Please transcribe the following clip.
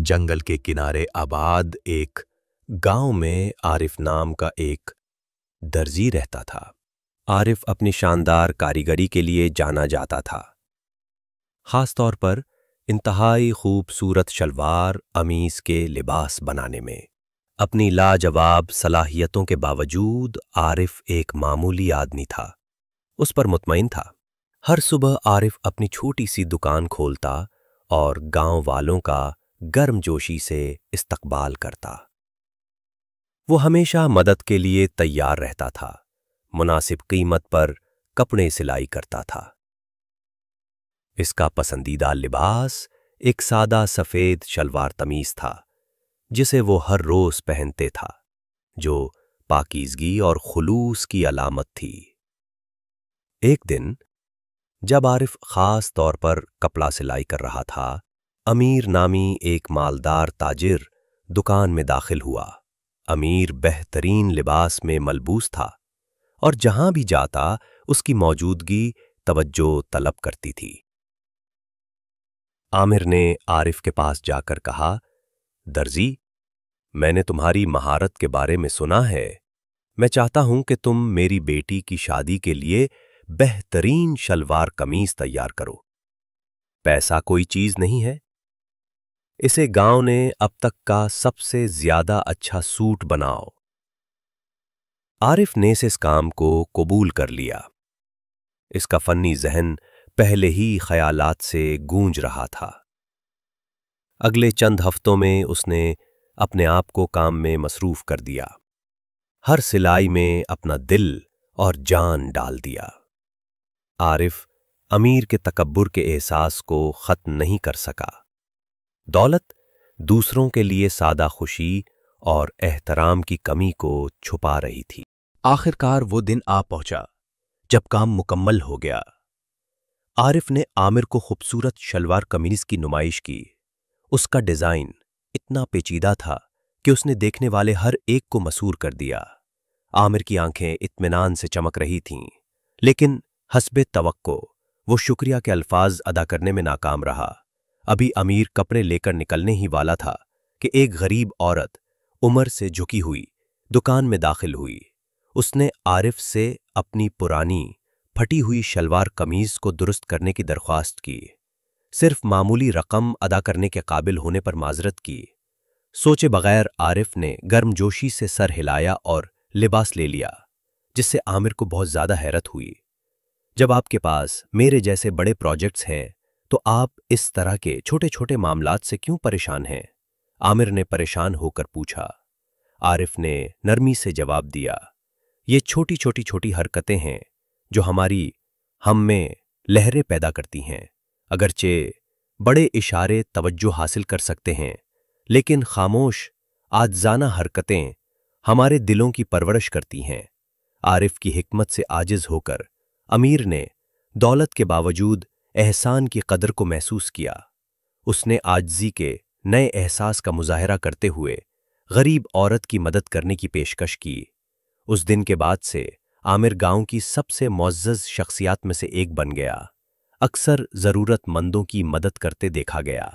जंगल के किनारे आबाद एक गांव में आरिफ नाम का एक दर्जी रहता था। आरिफ अपनी शानदार कारीगरी के लिए जाना जाता था, खास तौर पर इंतहाई खूबसूरत शलवार कमीज के लिबास बनाने में। अपनी लाजवाब सलाहियतों के बावजूद आरिफ एक मामूली आदमी था, उस पर मुतमईन था। हर सुबह आरिफ अपनी छोटी सी दुकान खोलता और गांव वालों का गर्मजोशी से इस्तकबाल करता। वो हमेशा मदद के लिए तैयार रहता था, मुनासिब कीमत पर कपड़े सिलाई करता था। इसका पसंदीदा लिबास एक सादा सफेद शलवार कमीज था, जिसे वो हर रोज पहनते था, जो पाकीज़गी और खुलूस की अलामत थी। एक दिन जब आरिफ खास तौर पर कपड़ा सिलाई कर रहा था, अमीर नामी एक मालदार ताजिर दुकान में दाखिल हुआ। अमीर बेहतरीन लिबास में मलबूस था और जहां भी जाता उसकी मौजूदगी तवज्जो तलब करती थी। आमिर ने आरिफ के पास जाकर कहा, दर्जी, मैंने तुम्हारी महारत के बारे में सुना है। मैं चाहता हूं कि तुम मेरी बेटी की शादी के लिए बेहतरीन शलवार कमीज तैयार करो। पैसा कोई चीज नहीं है, इसे गांव ने अब तक का सबसे ज्यादा अच्छा सूट बनाओ। आरिफ ने इस काम को कबूल कर लिया। इसका फन्नी जहन पहले ही ख्यालात से गूंज रहा था। अगले चंद हफ्तों में उसने अपने आप को काम में मसरूफ कर दिया, हर सिलाई में अपना दिल और जान डाल दिया। आरिफ अमीर के तकब्बुर के एहसास को खत्म नहीं कर सका। दौलत दूसरों के लिए सादा खुशी और एहतराम की कमी को छुपा रही थी। आखिरकार वो दिन आ पहुंचा जब काम मुकम्मल हो गया। आरिफ ने आमिर को खूबसूरत शलवार कमीज की नुमाइश की। उसका डिजाइन इतना पेचीदा था कि उसने देखने वाले हर एक को मसूर कर दिया। आमिर की आंखें इत्मीनान से चमक रही थीं, लेकिन हस्बे तवक्को वो शुक्रिया के अल्फाज अदा करने में नाकाम रहा। अभी अमीर कपड़े लेकर निकलने ही वाला था कि एक गरीब औरत उम्र से झुकी हुई दुकान में दाखिल हुई। उसने आरिफ से अपनी पुरानी फटी हुई शलवार कमीज को दुरुस्त करने की दरख्वास्त की। सिर्फ मामूली रकम अदा करने के काबिल होने पर माजरत की। सोचे बगैर आरिफ ने गर्मजोशी से सर हिलाया और लिबास ले लिया, जिससे आमिर को बहुत ज्यादा हैरत हुई। जब आपके पास मेरे जैसे बड़े प्रोजेक्ट्स हैं तो आप इस तरह के छोटे छोटे मामलात से क्यों परेशान हैं? आमिर ने परेशान होकर पूछा। आरिफ ने नरमी से जवाब दिया, ये छोटी छोटी छोटी हरकतें हैं जो हम में लहरें पैदा करती हैं। अगरचे बड़े इशारे तवज्जो हासिल कर सकते हैं, लेकिन खामोश आज्जाना हरकतें हमारे दिलों की परवरिश करती हैं। आरिफ की हिकमत से आजिज होकर अमीर ने दौलत के बावजूद एहसान की कदर को महसूस किया। उसने आजिज़ी के नए एहसास का मुजाहरा करते हुए गरीब औरत की मदद करने की पेशकश की। उस दिन के बाद से आमिर गांव की सबसे मुअज़्ज़ज़ शख्सियात में से एक बन गया। अक्सर ज़रूरतमंदों की मदद करते देखा गया।